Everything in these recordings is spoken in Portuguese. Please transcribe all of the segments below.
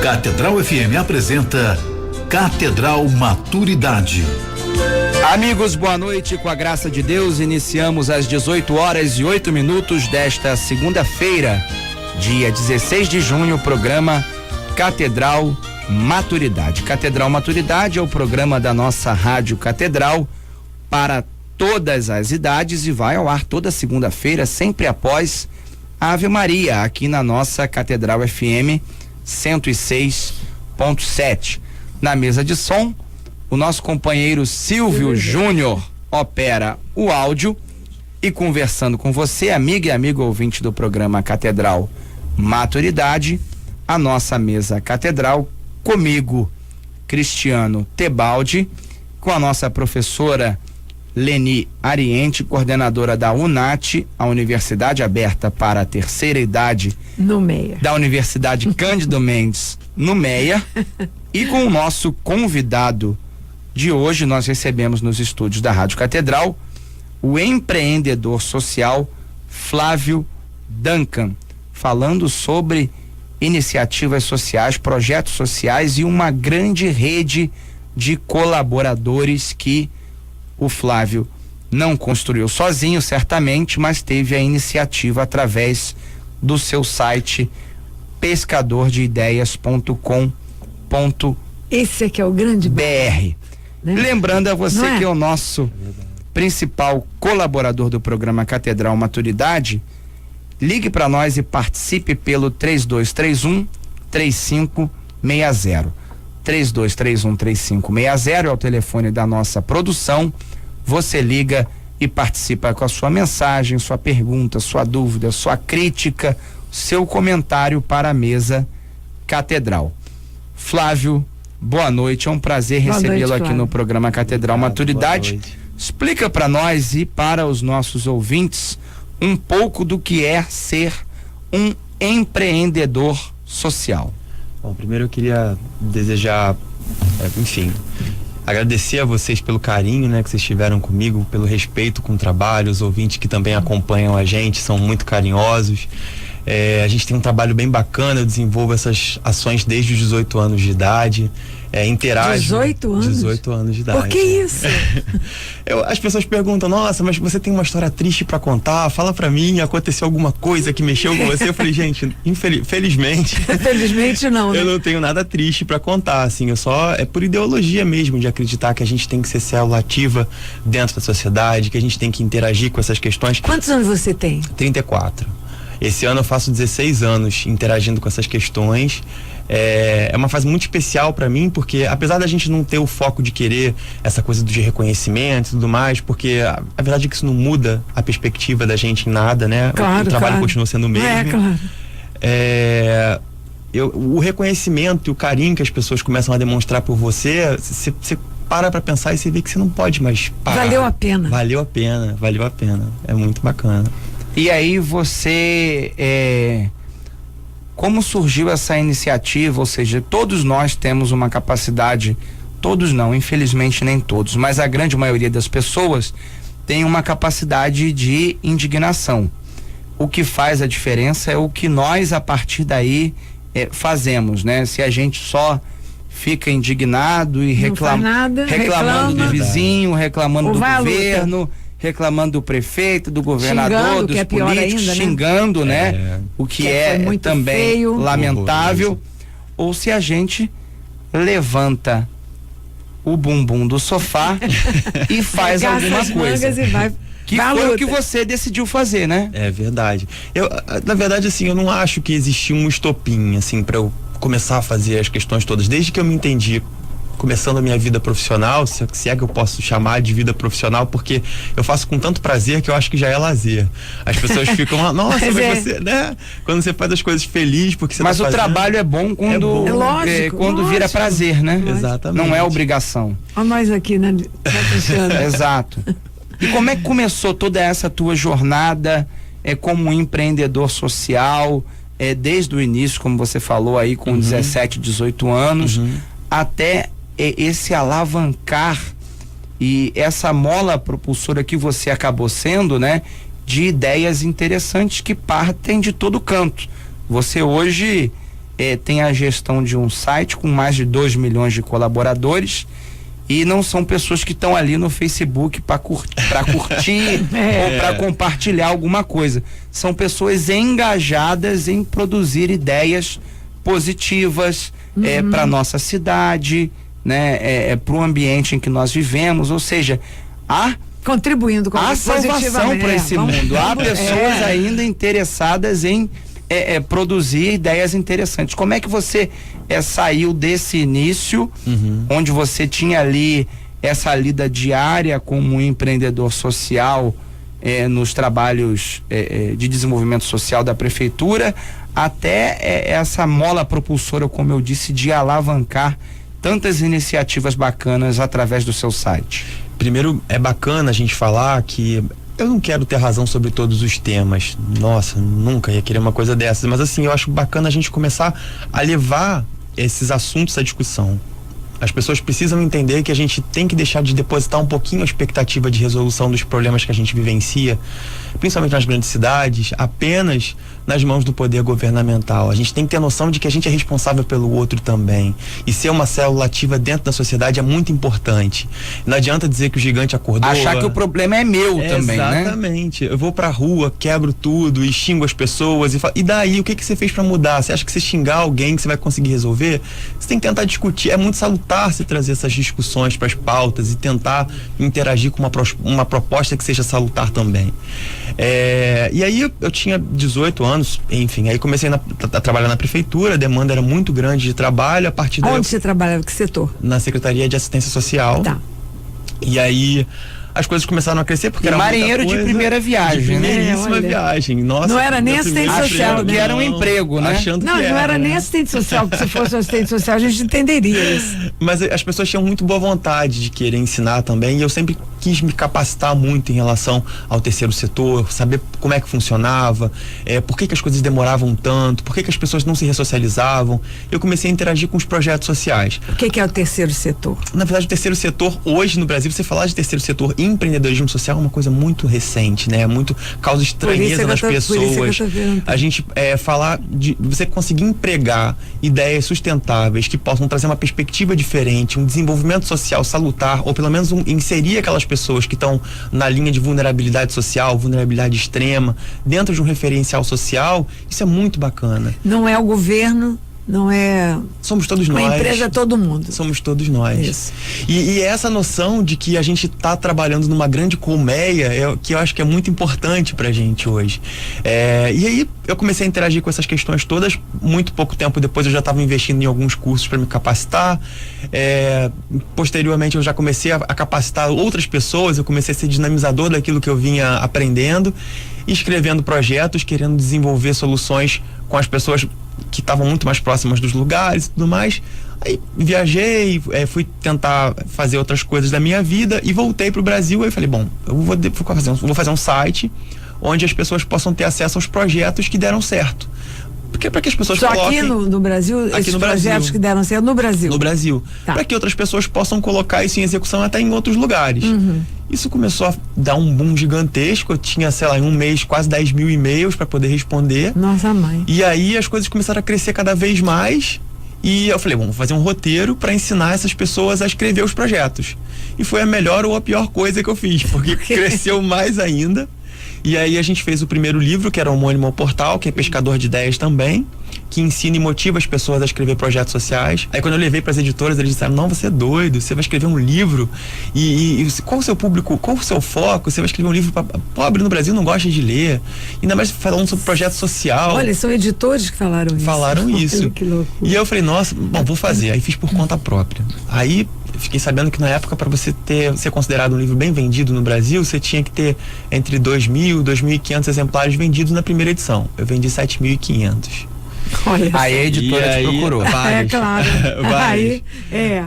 Catedral FM apresenta Catedral Maturidade. Amigos, boa noite. Com a graça de Deus, iniciamos às 18h08 desta segunda-feira, dia 16 de junho, o programa Catedral Maturidade. Catedral Maturidade é o programa da nossa Rádio Catedral para todas as idades e vai ao ar toda segunda-feira, sempre após a Ave Maria, aqui na nossa Catedral FM 106.7. Na mesa de som, o nosso companheiro Silvio Júnior opera o áudio e conversando com você, amiga e amigo ouvinte do programa Catedral Maturidade, a nossa mesa Catedral, comigo, Cristiano Tebaldi, com a nossa professora Leni Ariente, coordenadora da UNAT, a Universidade Aberta para a Terceira Idade, no MEIA, da Universidade Cândido Mendes, no MEIA, e com o nosso convidado de hoje, nós recebemos nos estúdios da Rádio Catedral o empreendedor social Flávio Duncan, falando sobre iniciativas sociais, projetos sociais e uma grande rede de colaboradores que o Flávio não construiu sozinho, certamente, mas teve a iniciativa através do seu site pescadordeideias.com.br. Esse é que é o grande BR. Né? Lembrando a você que é o nosso principal colaborador do programa Catedral Maturidade, ligue para nós e participe pelo 3231-3560. 3231-3560 é o telefone da nossa produção. Você liga e participa com a sua mensagem, sua pergunta, sua dúvida, sua crítica, seu comentário para a mesa Catedral. Flávio, boa noite, é um prazer recebê-lo aqui no programa Catedral Maturidade. Explica para nós e para os nossos ouvintes um pouco do que é ser um empreendedor social. Bom, primeiro eu queria desejar, agradecer a vocês pelo carinho, né, que vocês tiveram comigo, pelo respeito com o trabalho, os ouvintes que também acompanham a gente, são muito carinhosos. A gente tem um trabalho bem bacana, eu desenvolvo essas ações desde os 18 anos de idade, interajo. 18 anos? 18 anos de idade. Por que isso? As pessoas perguntam, nossa, mas você tem uma história triste pra contar, fala pra mim, aconteceu alguma coisa que mexeu com você? Eu falei, gente, felizmente. Felizmente não, né? Eu não tenho nada triste pra contar, assim, é por ideologia mesmo, de acreditar que a gente tem que ser célula ativa dentro da sociedade, que a gente tem que interagir com essas questões. Quantos anos você tem? 34. Esse ano eu faço 16 anos interagindo com essas questões. É uma fase muito especial para mim, porque apesar da gente não ter o foco de querer essa coisa de reconhecimento e tudo mais, porque a verdade é que isso não muda a perspectiva da gente em nada, né? Claro, o trabalho continua sendo o mesmo. Claro. O reconhecimento e o carinho que as pessoas começam a demonstrar por você para pra pensar e você vê que você não pode mais parar. Valeu a pena. Valeu a pena. É muito bacana. E aí você, como surgiu essa iniciativa? Ou seja, todos nós temos uma capacidade, todos não, infelizmente nem todos, mas a grande maioria das pessoas tem uma capacidade de indignação. O que faz a diferença é o que nós a partir daí fazemos, né? Se a gente só fica indignado e reclamando do vizinho, reclamando do governo, reclamando do prefeito, do governador, dos políticos, xingando, né? O que é também feio, lamentável. Ou se a gente levanta o bumbum do sofá e faz alguma coisa. Que foi o que você decidiu fazer, né? É verdade. Na verdade, assim, eu não acho que existia um estopim, assim, para eu começar a fazer as questões todas. Desde que eu me entendi começando a minha vida profissional, se é que eu posso chamar de vida profissional, porque eu faço com tanto prazer que eu acho que já é lazer. As pessoas ficam lá, nossa, mas você, né? Quando você faz as coisas feliz, porque você mas tá fazendo. Mas o trabalho é bom quando, quando vira prazer, né? Exatamente. Não é obrigação. Olha nós aqui, né? Exato. E como é que começou toda essa tua jornada como empreendedor social, desde o início, como você falou aí, com 17, 18 anos, até esse alavancar e essa mola propulsora que você acabou sendo, né? De ideias interessantes que partem de todo canto. Você hoje tem a gestão de um site com mais de 2 milhões de colaboradores, e não são pessoas que estão ali no Facebook para curtir ou para compartilhar alguma coisa. São pessoas engajadas em produzir ideias positivas para nossa cidade, né? Para o ambiente em que nós vivemos, ou seja, contribuindo com há salvação para esse mundo. Há pessoas ainda interessadas em produzir ideias interessantes. Como é que você saiu desse início, onde você tinha ali essa lida diária como empreendedor social nos trabalhos de desenvolvimento social da prefeitura, até essa mola propulsora, como eu disse, de alavancar tantas iniciativas bacanas através do seu site? Primeiro, é bacana a gente falar que eu não quero ter razão sobre todos os temas. Nossa, nunca ia querer uma coisa dessas. Mas assim, eu acho bacana a gente começar a levar esses assuntos à discussão. As pessoas precisam entender que a gente tem que deixar de depositar um pouquinho a expectativa de resolução dos problemas que a gente vivencia, principalmente nas grandes cidades, apenas nas mãos do poder governamental. A gente tem que ter noção de que a gente é responsável pelo outro também. E ser uma célula ativa dentro da sociedade é muito importante. Não adianta dizer que o gigante acordou. Achar que o problema é meu também, né? Exatamente. Eu vou pra rua, quebro tudo e xingo as pessoas e falo, e daí, o que você fez pra mudar? Você acha que você xingar alguém que você vai conseguir resolver? Você tem que tentar discutir. É muito salutar se trazer essas discussões para as pautas e tentar interagir com uma proposta que seja salutar também. E aí eu tinha 18 anos, enfim, aí comecei a trabalhar na prefeitura, a demanda era muito grande de trabalho, a partir daí... Onde você trabalhava? Que setor? Na Secretaria de Assistência Social. Tá. E aí as coisas começaram a crescer porque era marinheiro muita coisa, de primeira viagem, de primeiríssima viagem. Nossa, não era nem assistente social, achando que era um emprego, né? Não era nem assistente social, porque se fosse um assistente social a gente entenderia isso. Mas as pessoas tinham muito boa vontade de querer ensinar também, e eu sempre quis me capacitar muito em relação ao terceiro setor, saber como é que funcionava, por que as coisas demoravam tanto, por que as pessoas não se ressocializavam. Eu comecei a interagir com os projetos sociais. O que é o terceiro setor? Na verdade, o terceiro setor, hoje no Brasil, você falar de terceiro setor e empreendedorismo social é uma coisa muito recente, né? Muito causa estranheza nas pessoas. A gente falar de você conseguir empregar ideias sustentáveis que possam trazer uma perspectiva diferente, um desenvolvimento social salutar, ou pelo menos inserir aquelas pessoas que estão na linha de vulnerabilidade social, vulnerabilidade extrema, dentro de um referencial social, isso é muito bacana. Não é o governo, não é... Somos todos nós. A empresa é todo mundo. Somos todos nós. Isso. E essa noção de que a gente está trabalhando numa grande colmeia que eu acho que é muito importante pra gente hoje. E aí eu comecei a interagir com essas questões todas. Muito pouco tempo depois eu já estava investindo em alguns cursos para me capacitar. Posteriormente eu já comecei a capacitar outras pessoas. Eu comecei a ser dinamizador daquilo que eu vinha aprendendo, escrevendo projetos, querendo desenvolver soluções com as pessoas que estavam muito mais próximas dos lugares e tudo mais. Aí viajei, fui tentar fazer outras coisas da minha vida e voltei pro Brasil. Aí falei, bom, eu vou fazer um site onde as pessoas possam ter acesso aos projetos que deram certo. Porque para que as pessoas coloquem... Aqui no Brasil, esses projetos que deram certo no Brasil. No Brasil. Tá. Para que outras pessoas possam colocar isso em execução até em outros lugares. Isso começou a dar um boom gigantesco. Eu tinha, sei lá, em um mês quase 10 mil e-mails para poder responder. Nossa mãe. E aí as coisas começaram a crescer cada vez mais. E eu falei, bom, vou fazer um roteiro para ensinar essas pessoas a escrever os projetos. E foi a melhor ou a pior coisa que eu fiz, porque cresceu mais ainda. E aí a gente fez o primeiro livro, que era homônimo ao portal, que é Pescador de Ideias também, que ensina e motiva as pessoas a escrever projetos sociais. Aí quando eu levei para as editoras, eles disseram, não, você é doido, você vai escrever um livro e qual o seu público, qual o seu foco? Você vai escrever um livro para pobre no Brasil, não gosta de ler, ainda mais falando sobre projeto social. Olha, são editores que falaram isso. Falaram isso. Que loucura. E eu falei, nossa, bom, vou fazer. Aí fiz por conta própria. Aí fiquei sabendo que na época, para você ser considerado um livro bem vendido no Brasil, você tinha que ter entre 2.000 e 2.500 exemplares vendidos na primeira edição. Eu vendi 7.500. Olha, aí a editora te procurou. É claro.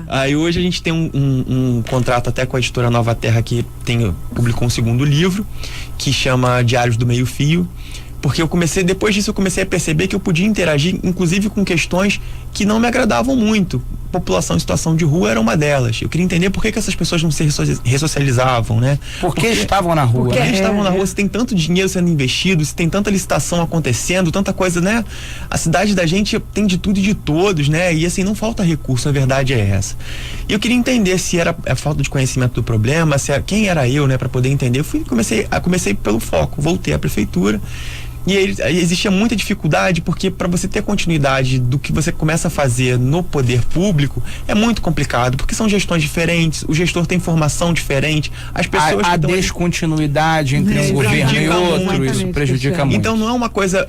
Aí hoje a gente tem um contrato até com a editora Nova Terra, que publicou um segundo livro, que chama Diários do Meio Fio. Porque depois disso eu comecei a perceber que eu podia interagir, inclusive com questões que não me agradavam muito. população em situação de rua era uma delas. Eu queria entender por que essas pessoas não se ressocializavam, né? Porque estavam na rua, Porque né? estavam na rua, se tem tanto dinheiro sendo investido, se tem tanta licitação acontecendo, tanta coisa, né? A cidade da gente tem de tudo e de todos, né? E assim, não falta recurso, a verdade é essa. E eu queria entender se era a falta de conhecimento do problema, quem era eu, né, para poder entender. Eu comecei pelo foco, voltei à prefeitura. E aí existia muita dificuldade, porque para você ter continuidade do que você começa a fazer no poder público é muito complicado, porque são gestões diferentes, o gestor tem formação diferente, as pessoas a descontinuidade entre um governo e outro, isso prejudica muito. Então não é uma coisa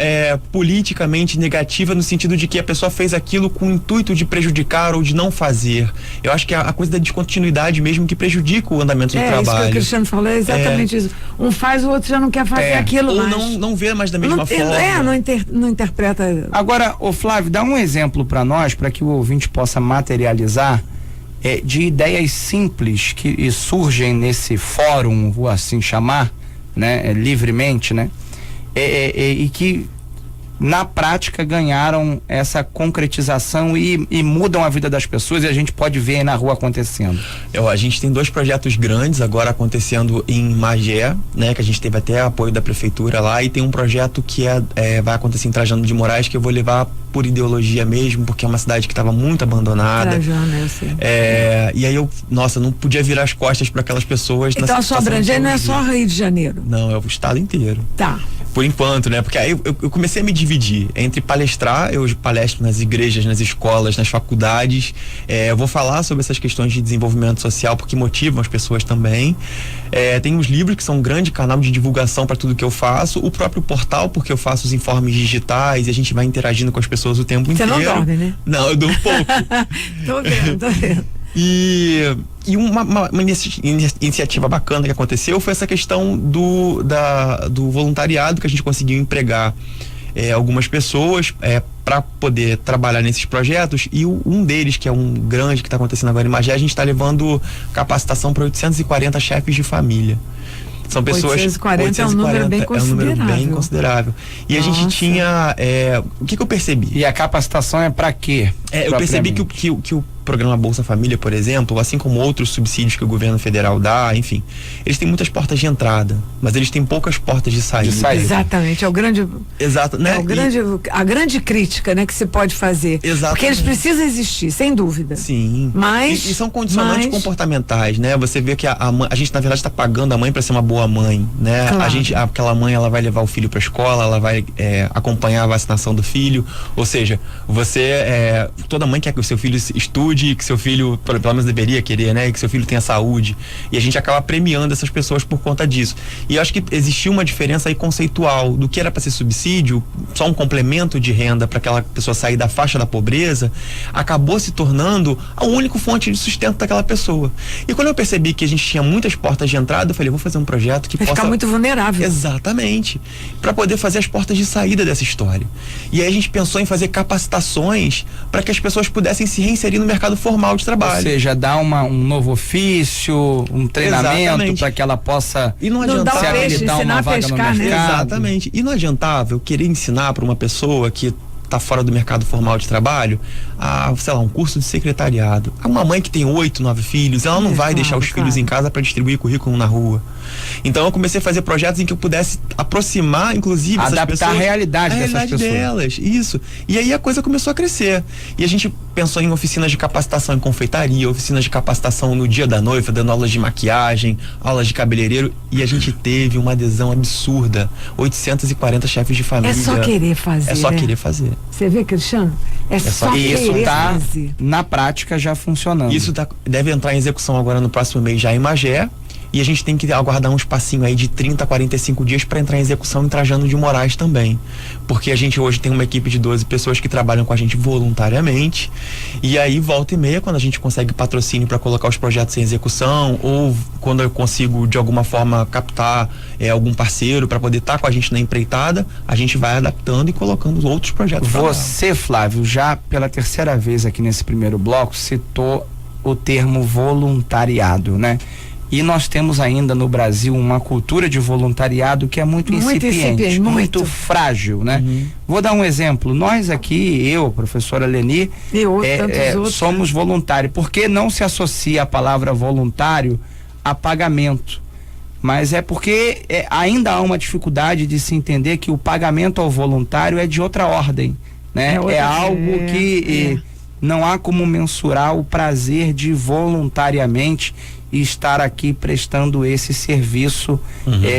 politicamente negativa no sentido de que a pessoa fez aquilo com o intuito de prejudicar ou de não fazer. Eu acho que a coisa da descontinuidade mesmo que prejudica o andamento do trabalho. Isso que o Cristiano falou é exatamente isso. Um faz, o outro já não quer fazer aquilo ou mais. não vê mais da mesma forma. Não interpreta. Agora, ô Flávio, dá um exemplo para nós, para que o ouvinte possa materializar de ideias simples que surgem nesse fórum, vou assim chamar, né, livremente, né, e que na prática ganharam essa concretização e mudam a vida das pessoas, e a gente pode ver aí na rua acontecendo. A gente tem 2 projetos grandes agora acontecendo em Magé, né, que a gente teve até apoio da prefeitura lá, e tem um projeto que vai acontecer em Trajano de Moraes, que eu vou levar por ideologia mesmo, porque é uma cidade que estava muito abandonada. Trajano, eu sei. E aí não podia virar as costas para aquelas pessoas. Então a sua abrangência não é só Rio de Janeiro? Não, é o estado inteiro. Tá. Por enquanto, né? Porque aí eu comecei a me dividir entre palestrar, eu palestro nas igrejas, nas escolas, nas faculdades, eu vou falar sobre essas questões de desenvolvimento social porque motivam as pessoas também. Tem os livros, que são um grande canal de divulgação para tudo que eu faço, o próprio portal, porque eu faço os informes digitais e a gente vai interagindo com as pessoas o tempo inteiro. Você não dorme, né? Não, eu durmo pouco. Tô vendo. E uma iniciativa bacana que aconteceu foi essa questão do voluntariado, que a gente conseguiu empregar algumas pessoas para poder trabalhar nesses projetos, e um deles, que é um grande que está acontecendo agora em Magé, a gente está levando capacitação para 840 chefes de família. São pessoas. 840 é um número bem considerável. É um número bem considerável. E a gente tinha. O que eu percebi? E a capacitação é para quê? Eu percebi que o programa Bolsa Família, por exemplo, assim como outros subsídios que o governo federal dá, enfim, eles têm muitas portas de entrada, mas eles têm poucas portas de saída. Exatamente, é o grande. Exato, né? A grande crítica, né, que se pode fazer. Exatamente. Porque eles precisam existir, sem dúvida. Sim. Mas e são condicionantes comportamentais, né? Você vê que a gente na verdade está pagando a mãe para ser uma boa mãe, né? Claro. Aquela mãe, ela vai levar o filho para a escola, ela vai acompanhar a vacinação do filho, ou seja, toda mãe quer que o seu filho estude, que seu filho, pelo menos deveria querer, né? E que seu filho tenha saúde. E a gente acaba premiando essas pessoas por conta disso. E eu acho que existiu uma diferença aí conceitual do que era para ser subsídio, só um complemento de renda para aquela pessoa sair da faixa da pobreza, acabou se tornando a única fonte de sustento daquela pessoa. E quando eu percebi que a gente tinha muitas portas de entrada, eu falei, vou fazer um projeto que possa... ficar muito vulnerável. Exatamente. Para poder fazer as portas de saída dessa história. E aí a gente pensou em fazer capacitações para que as pessoas pudessem se reinserir no mercado formal de trabalho. Ou seja, dar um novo ofício, um treinamento para que ela possa se habilitar uma vaga no mercado. Exatamente. E não adiantava eu querer ensinar para uma pessoa que está fora do mercado formal de trabalho, um curso de secretariado. Uma mãe que tem 8, 9 filhos, ela não vai deixar os filhos em casa para distribuir currículo na rua. Então eu comecei a fazer projetos em que eu pudesse aproximar, inclusive, essas pessoas, adaptar a realidade dessas pessoas. Delas, isso. E aí a coisa começou a crescer. E a gente pensou em oficinas de capacitação em confeitaria, oficinas de capacitação no dia da noiva, dando aulas de maquiagem, aulas de cabeleireiro, e a gente teve uma adesão absurda. 840 chefes de família. É só querer fazer. É só querer fazer. Você vê, Cristiano? É só querer fazer. Isso tá na prática já funcionando. Isso deve entrar em execução agora no próximo mês já em Magé. E a gente tem que aguardar um espacinho aí de 30 a 45 dias para entrar em execução em Trajano de Moraes também. Porque a gente hoje tem uma equipe de 12 pessoas que trabalham com a gente voluntariamente. E aí, volta e meia, quando a gente consegue patrocínio para colocar os projetos em execução, ou quando eu consigo, de alguma forma, captar algum parceiro para poder estar com a gente na empreitada, a gente vai adaptando e colocando outros projetos. Você, Flávio, já pela terceira vez aqui nesse primeiro bloco, citou o termo voluntariado, né? E nós temos ainda no Brasil uma cultura de voluntariado que é muito incipiente, muito frágil, né? Vou dar um exemplo. Nós aqui, eu, professora Leni, somos voluntários. Por que não se associa a palavra voluntário a pagamento? Mas é porque ainda há uma dificuldade de se entender que o pagamento ao voluntário é de outra ordem, né? É algo que não há como mensurar o prazer de voluntariamente estar aqui prestando esse serviço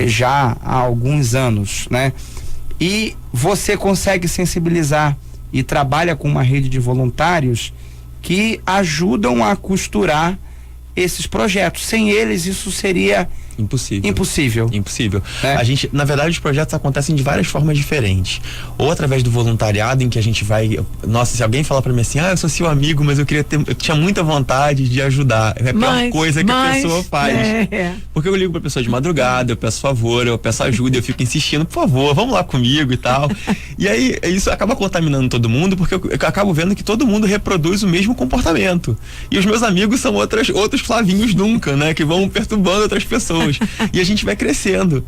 já há alguns anos, né? E você consegue sensibilizar e trabalha com uma rede de voluntários que ajudam a costurar esses projetos. Sem eles, isso seria impossível. É. A gente, na verdade, os projetos acontecem de várias formas diferentes. Ou através do voluntariado, em que a gente vai... Nossa, se alguém falar pra mim assim, eu sou seu amigo, mas eu tinha muita vontade de ajudar. É a pior coisa que a pessoa faz. Porque eu ligo pra pessoa de madrugada, eu peço favor, eu peço ajuda, eu fico insistindo, por favor, vamos lá comigo e tal. E aí, isso acaba contaminando todo mundo, porque eu acabo vendo que todo mundo reproduz o mesmo comportamento. E os meus amigos são outros Flavinhos nunca, né? Que vão perturbando outras pessoas. E a gente vai crescendo.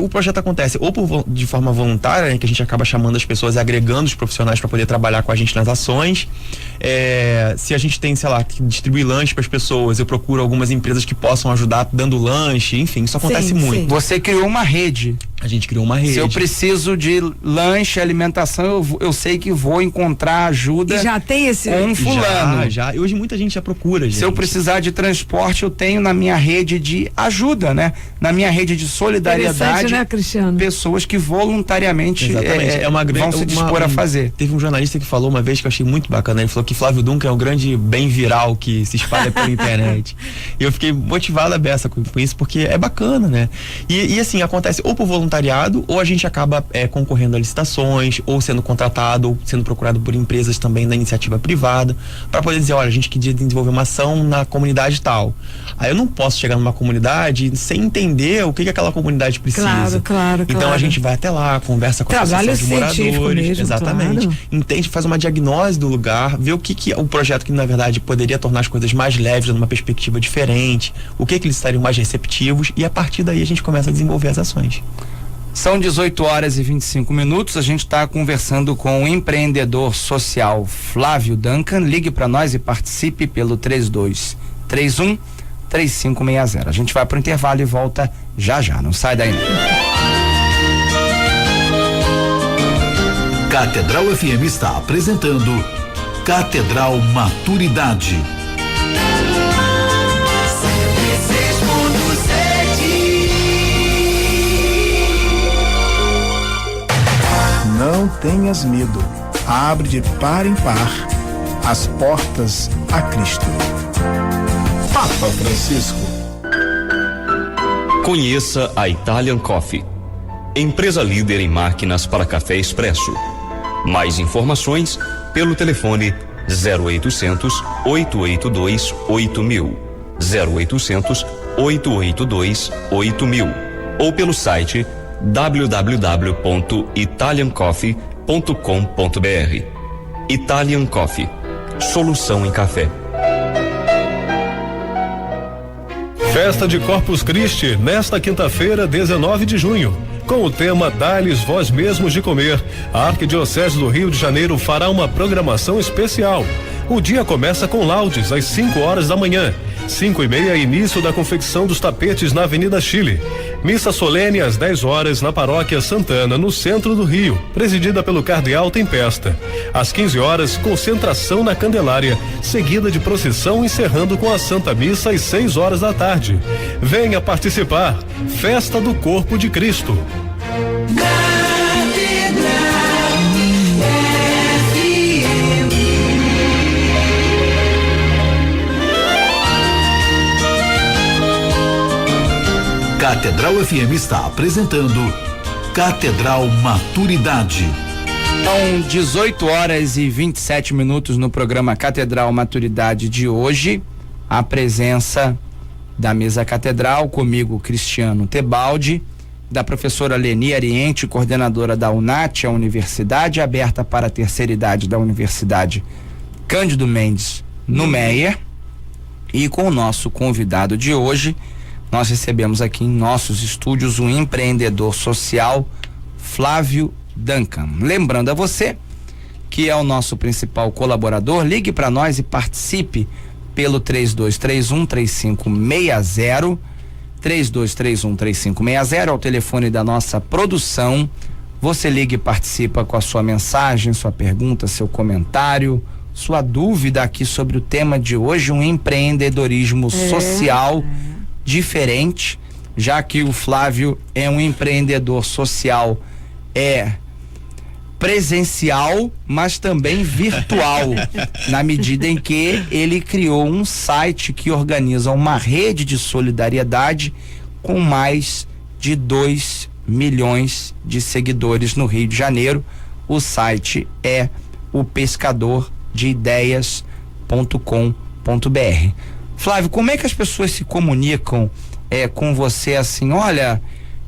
O projeto acontece ou de forma voluntária, né, que a gente acaba chamando as pessoas e agregando os profissionais para poder trabalhar com a gente nas ações. Se a gente tem, sei lá, que distribuir lanche para as pessoas, eu procuro algumas empresas que possam ajudar dando lanche, enfim, isso acontece muito. Você criou uma rede. A gente criou uma rede. Se eu preciso de lanche, alimentação, eu sei que vou encontrar ajuda. E já tem esse... com um fulano. Já. E hoje muita gente já procura, gente. Se eu precisar de transporte, eu tenho na minha rede de ajuda, né? Na minha rede de solidariedade, né, Cristiano? Pessoas que voluntariamente vão se dispor a fazer. Teve um jornalista que falou uma vez que eu achei muito bacana. Ele falou que Flávio Duncan é um grande bem viral que se espalha pela internet. E eu fiquei motivado a beça com isso, porque é bacana, né? E assim, acontece ou por voluntariado, ou a gente acaba concorrendo a licitações, ou sendo contratado, ou sendo procurado por empresas também da iniciativa privada, para poder dizer, olha, a gente queria desenvolver uma ação na comunidade tal. Aí eu não posso chegar numa comunidade sem entender o que aquela comunidade precisa. Claro. Então a gente vai até lá, conversa com a associação de moradores. Mesmo, exatamente. Claro. Entende, faz uma diagnose do lugar, vê o que o projeto que na verdade poderia tornar as coisas mais leves, numa perspectiva diferente, o que eles estariam mais receptivos, e a partir daí a gente começa a desenvolver as ações. São 18h25. A gente está conversando com o empreendedor social Flávio Duncan. Ligue para nós e participe pelo 3231-3560. A gente vai para o intervalo e volta já. Não sai daí não. Catedral FM está apresentando Catedral Maturidade. Não tenhas medo. Abre de par em par as portas a Cristo. Papa Francisco. Conheça a Italian Coffee, empresa líder em máquinas para café expresso. Mais informações pelo telefone 0800 882 8000, 0800 882 8000, ou pelo site www.italiancoffee.com.br. Italian Coffee, solução em café. Festa de Corpus Christi, nesta quinta-feira, 19 de junho. Com o tema Dá-lhes vós mesmos de comer, a Arquidiocese do Rio de Janeiro fará uma programação especial. O dia começa com laudes às 5 horas da manhã. 5:30, início da confecção dos tapetes na Avenida Chile. Missa solene às 10 horas na Paróquia Santana, no centro do Rio, presidida pelo Cardeal Tempesta. Às 15 horas, concentração na Candelária, seguida de procissão, encerrando com a Santa Missa às 6 horas da tarde. Venha participar. Festa do Corpo de Cristo. Catedral FM está apresentando Catedral Maturidade. São 18h27 no programa Catedral Maturidade de hoje. A presença da mesa catedral, comigo, Cristiano Tebaldi, da professora Leni Ariente, coordenadora da UNAT, a Universidade Aberta para a Terceira Idade da Universidade Cândido Mendes, no Meyer, E com o nosso convidado de hoje, nós recebemos aqui em nossos estúdios um empreendedor social, Flávio Duncan. Lembrando a você que é o nosso principal colaborador, ligue para nós e participe pelo 3231-3560, 3231-3560, é o telefone da nossa produção. Você liga e participa com a sua mensagem, sua pergunta, seu comentário, sua dúvida aqui sobre o tema de hoje, um empreendedorismo social diferente, já que o Flávio é um empreendedor social presencial, mas também virtual, na medida em que ele criou um site que organiza uma rede de solidariedade com mais de 2 milhões de seguidores no Rio de Janeiro. O site é o pescadordeideas.com.br. Flávio, como é que as pessoas se comunicam com você assim, olha,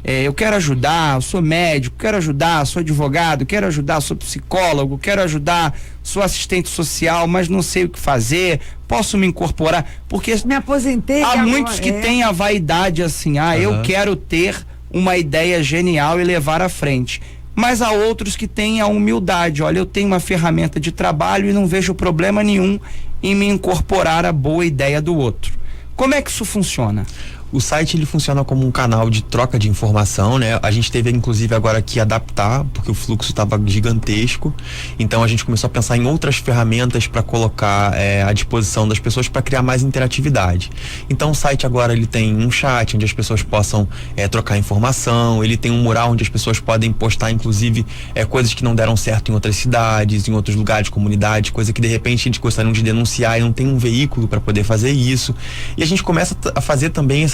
eu quero ajudar, eu sou médico, quero ajudar, sou advogado, quero ajudar, sou psicólogo, quero ajudar, sou assistente social, mas não sei o que fazer, posso me incorporar? Porque me aposentei. Há muitos que têm a vaidade assim, eu quero ter uma ideia genial e levar à frente. Mas há outros que têm a humildade, olha, eu tenho uma ferramenta de trabalho e não vejo problema nenhum em me incorporar à boa ideia do outro. Como é que isso funciona? O site ele funciona como um canal de troca de informação, né? A gente teve inclusive agora que adaptar, porque o fluxo estava gigantesco. Então a gente começou a pensar em outras ferramentas para colocar à disposição das pessoas para criar mais interatividade. Então o site agora ele tem um chat onde as pessoas possam trocar informação, ele tem um mural onde as pessoas podem postar inclusive coisas que não deram certo em outras cidades, em outros lugares, comunidades, coisa que de repente eles gostariam de denunciar e não tem um veículo para poder fazer isso. E a gente começa a fazer também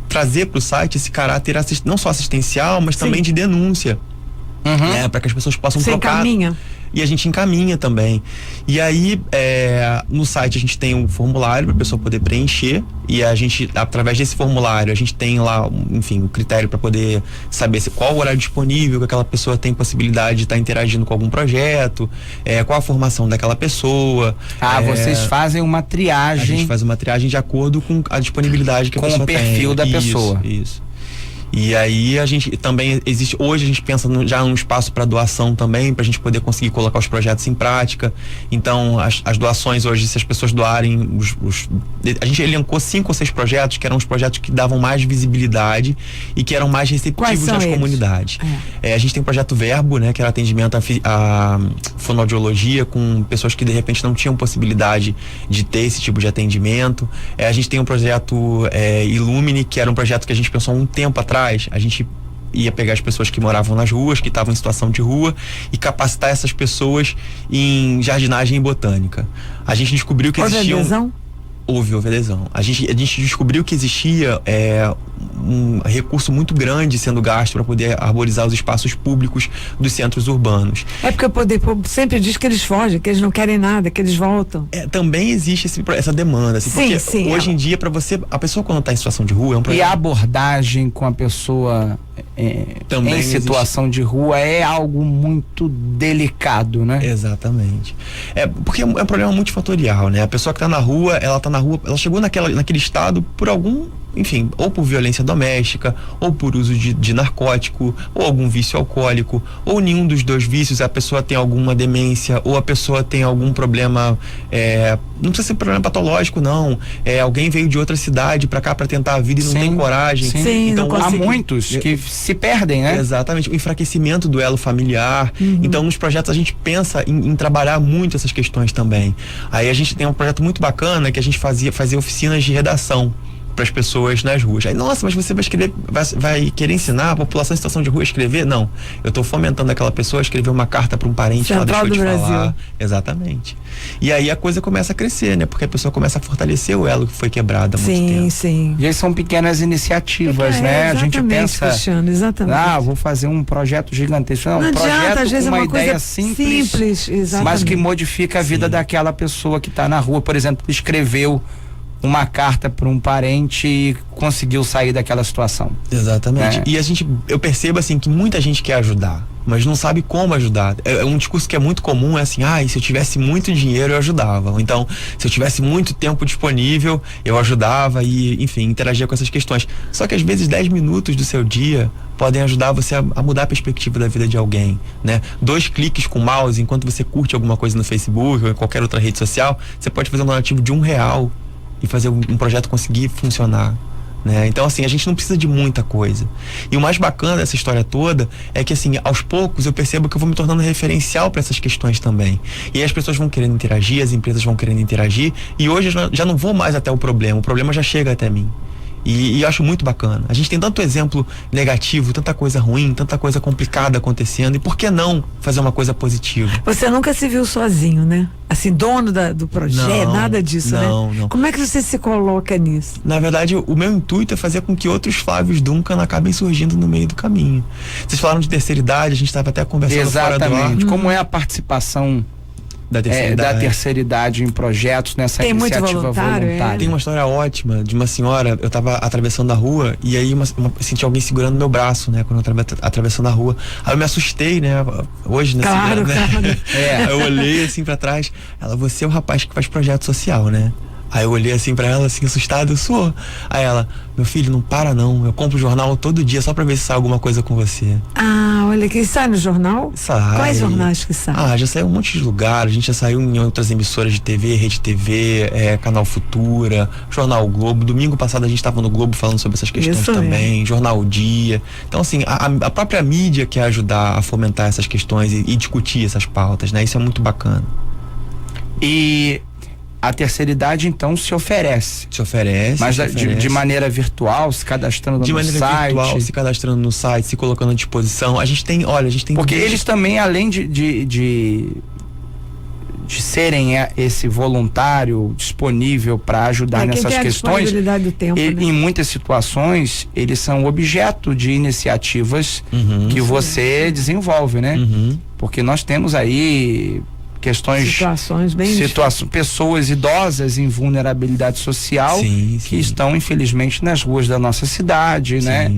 trazer para o site esse caráter não só assistencial, mas também de denúncia, né, para que as pessoas possam trocar. Encaminha. E a gente encaminha também. E aí, no site a gente tem um formulário para a pessoa poder preencher, e a gente, através desse formulário, a gente tem lá, enfim, o critério para poder saber qual o horário disponível, que aquela pessoa tem possibilidade de estar interagindo com algum projeto, qual a formação daquela pessoa. Vocês fazem uma triagem. A gente faz uma triagem de acordo com a disponibilidade que a pessoa tem. Com o perfil da pessoa. Isso. E aí a gente também hoje a gente pensa já num espaço para doação também, para a gente poder conseguir colocar os projetos em prática. Então as doações hoje, se as pessoas doarem a gente elencou 5 ou 6 projetos que eram os projetos que davam mais visibilidade e que eram mais receptivos nas comunidades. A gente tem o projeto Verbo, né, que era atendimento à fonoaudiologia com pessoas que de repente não tinham possibilidade de ter esse tipo de atendimento. A gente tem um projeto Illumine, que era um projeto que a gente pensou há um tempo atrás. A gente ia pegar as pessoas que moravam nas ruas, que estavam em situação de rua, e capacitar essas pessoas em jardinagem e botânica. A gente descobriu que houve adesão. A gente descobriu que existia um recurso muito grande sendo gasto para poder arborizar os espaços públicos dos centros urbanos. Porque o poder público sempre diz que eles fogem, que eles não querem nada, que eles voltam. Também existe essa demanda, assim, porque hoje em dia, para você, a pessoa quando está em situação de rua é um problema. E a abordagem com a pessoa em situação de rua é algo muito delicado, né? Exatamente. Porque é um problema multifatorial, né? A pessoa que está na rua, ela chegou naquele estado por algum, enfim, ou por violência doméstica, ou por uso de narcótico, ou algum vício alcoólico, ou nenhum dos dois vícios, a pessoa tem alguma demência, ou a pessoa tem algum problema, não precisa ser problema patológico, não. Alguém veio de outra cidade pra cá pra tentar a vida e não tem coragem. Então há muitos que se perdem, né? Exatamente, o enfraquecimento do elo familiar. Então nos projetos a gente pensa em trabalhar muito essas questões também. Aí a gente tem um projeto muito bacana que a gente fazia oficinas de redação para as pessoas nas ruas. Aí, nossa, mas você vai escrever, vai querer ensinar a população em situação de rua a escrever? Não. Eu estou fomentando aquela pessoa a escrever uma carta para um parente que ela deixou de falar. Exatamente. E aí a coisa começa a crescer, né? Porque a pessoa começa a fortalecer o elo que foi quebrado há muito tempo. Sim. E aí são pequenas iniciativas, né? A gente pensa, Cristiano, exatamente. Vou fazer um projeto gigantesco. Não, um adianta, projeto às vezes com uma ideia coisa simples, mas que modifica a vida daquela pessoa que está na rua. Por exemplo, escreveu uma carta para um parente e conseguiu sair daquela situação. Exatamente. E eu percebo assim que muita gente quer ajudar. mas não sabe como ajudar. É um discurso que é muito comum, é assim, se eu tivesse muito dinheiro eu ajudava, ou então, se eu tivesse muito tempo disponível eu ajudava e, enfim, interagia com essas questões. Só que às vezes 10 minutos do seu dia podem ajudar você a mudar a perspectiva da vida de alguém, né? 2 cliques com o mouse, enquanto você curte alguma coisa no Facebook ou em qualquer outra rede social, você pode fazer um donativo de R$1 e fazer um projeto conseguir funcionar. Né? Então, assim, a gente não precisa de muita coisa. E o mais bacana dessa história toda é que, assim, aos poucos eu percebo que eu vou me tornando referencial para essas questões também. E aí as pessoas vão querendo interagir, as empresas vão querendo interagir, e hoje eu já não vou mais até o problema já chega até mim. E eu acho muito bacana. A gente tem tanto exemplo negativo, tanta coisa ruim, tanta coisa complicada acontecendo, e por que não fazer uma coisa positiva? Você nunca se viu sozinho, né? Assim, dono do projeto, nada disso, né? Não. Como é que você se coloca nisso? Na verdade, o meu intuito é fazer com que outros Flávios Duncan acabem surgindo no meio do caminho. Vocês falaram de terceira idade, a gente estava até conversando fora do ar. Exatamente. Como é a participação da terceira idade em projetos nessa iniciativa voluntária? Tem uma história ótima de uma senhora. Eu estava atravessando a rua e aí senti alguém segurando meu braço, né, quando eu estava atravessando a rua. Aí eu me assustei, né, hoje, né, claro. Eu olhei assim pra trás. Ela: você é o rapaz que faz projeto social, né? Aí eu olhei assim pra ela, assim, assustado. Eu sou. Aí ela: meu filho, não para não, eu compro jornal todo dia só pra ver se sai alguma coisa com você. Olha, que sai no jornal? Sai. Quais jornais que saem? Já saiu um monte de lugar. A gente já saiu em outras emissoras de TV, Rede TV, Canal Futura, Jornal Globo. Domingo passado a gente estava no Globo falando sobre essas questões. Isso também, Jornal O Dia. Então, assim, a própria mídia quer ajudar a fomentar essas questões e discutir essas pautas, né? Isso é muito bacana. E a terceira idade, então, se oferece. Mas de maneira virtual, se cadastrando no site. De maneira virtual, se cadastrando no site, se colocando à disposição. A gente tem. Porque eles também, além de serem esse voluntário disponível para ajudar nessas questões, do tempo, né? Em muitas situações, eles são objeto de iniciativas que você desenvolve, né? Porque nós temos aí pessoas idosas em vulnerabilidade social que estão, infelizmente, nas ruas da nossa cidade, né?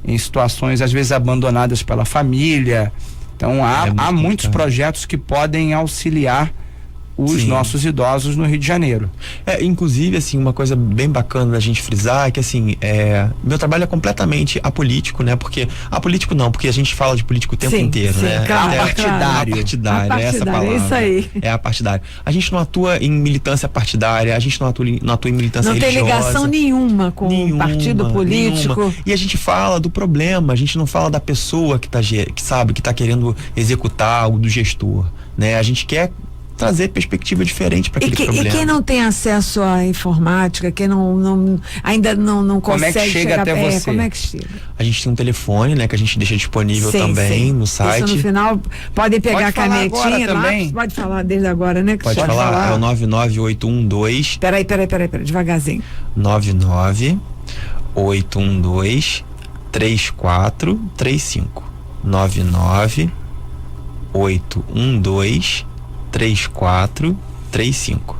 Em situações às vezes abandonadas pela família. Então há muitos projetos que podem auxiliar os nossos idosos no Rio de Janeiro. Inclusive, assim, uma coisa bem bacana da gente frisar é que, assim, meu trabalho é completamente apolítico, né? Porque apolítico não, porque a gente fala de político o tempo inteiro, né? Apartidário, é essa palavra. É isso aí. É apartidário. A gente não atua em militância partidária, a gente não atua em militância religiosa. Não tem ligação nenhuma com o partido político. Nenhuma. E a gente fala do problema, a gente não fala da pessoa que tá querendo executar algo, do gestor, né? A gente quer trazer perspectiva diferente para aquele problema. E quem não tem acesso à informática, quem ainda não consegue como é que chega até você? Como é que chega? A gente tem um telefone, né, que a gente deixa disponível também no site. Isso no final, podem pegar a canetinha lá, também. pode falar desde agora, né? Pode falar, é o 99812. Peraí, devagarzinho. 99812-3435. 99812-3435.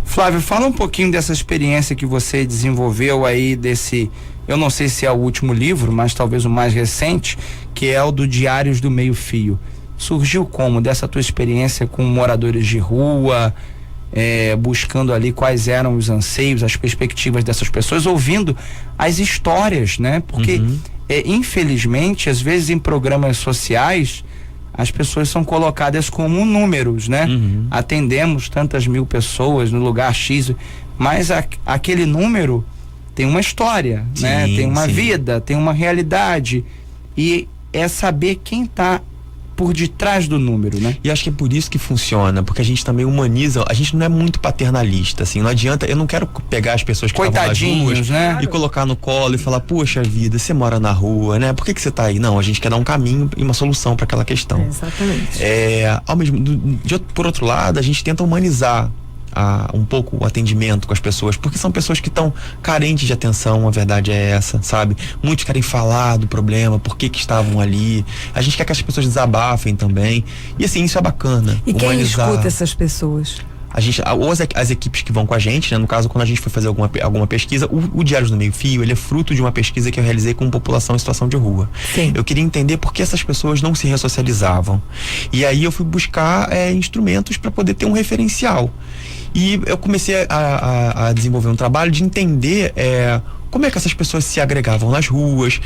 Flávio, fala um pouquinho dessa experiência que você desenvolveu aí desse, eu não sei se é o último livro, mas talvez o mais recente, que é o do Diários do Meio Fio. Surgiu como? Dessa tua experiência com moradores de rua, buscando ali quais eram os anseios, as perspectivas dessas pessoas, ouvindo as histórias, né? Porque, infelizmente, às vezes em programas sociais, as pessoas são colocadas como números, né? Atendemos tantas mil pessoas no lugar X, mas aquele número tem uma história, né? Tem uma vida, tem uma realidade, e é saber quem está por detrás do número, né? E acho que é por isso que funciona, porque a gente também humaniza, a gente não é muito paternalista, assim, não adianta, eu não quero pegar as pessoas que estavam nas ruas, né? E colocar no colo e falar, poxa vida, você mora na rua, né? Por que você tá aí? Não, a gente quer dar um caminho e uma solução para aquela questão. Exatamente. Por outro lado, a gente tenta humanizar um pouco o atendimento com as pessoas, porque são pessoas que estão carentes de atenção, a verdade é essa, sabe? Muitos querem falar do problema, por que estavam ali. A gente quer que as pessoas desabafem também. E assim, isso é bacana. E quem escuta essas pessoas? ou as equipes que vão com a gente, né? No caso, quando a gente foi fazer alguma pesquisa, o Diários do Meio Fio, ele é fruto de uma pesquisa que eu realizei com população em situação de rua. Sim. Eu queria entender por que essas pessoas não se ressocializavam. E aí eu fui buscar instrumentos para poder ter um referencial. E eu comecei a desenvolver um trabalho de entender como é que essas pessoas se agregavam nas ruas,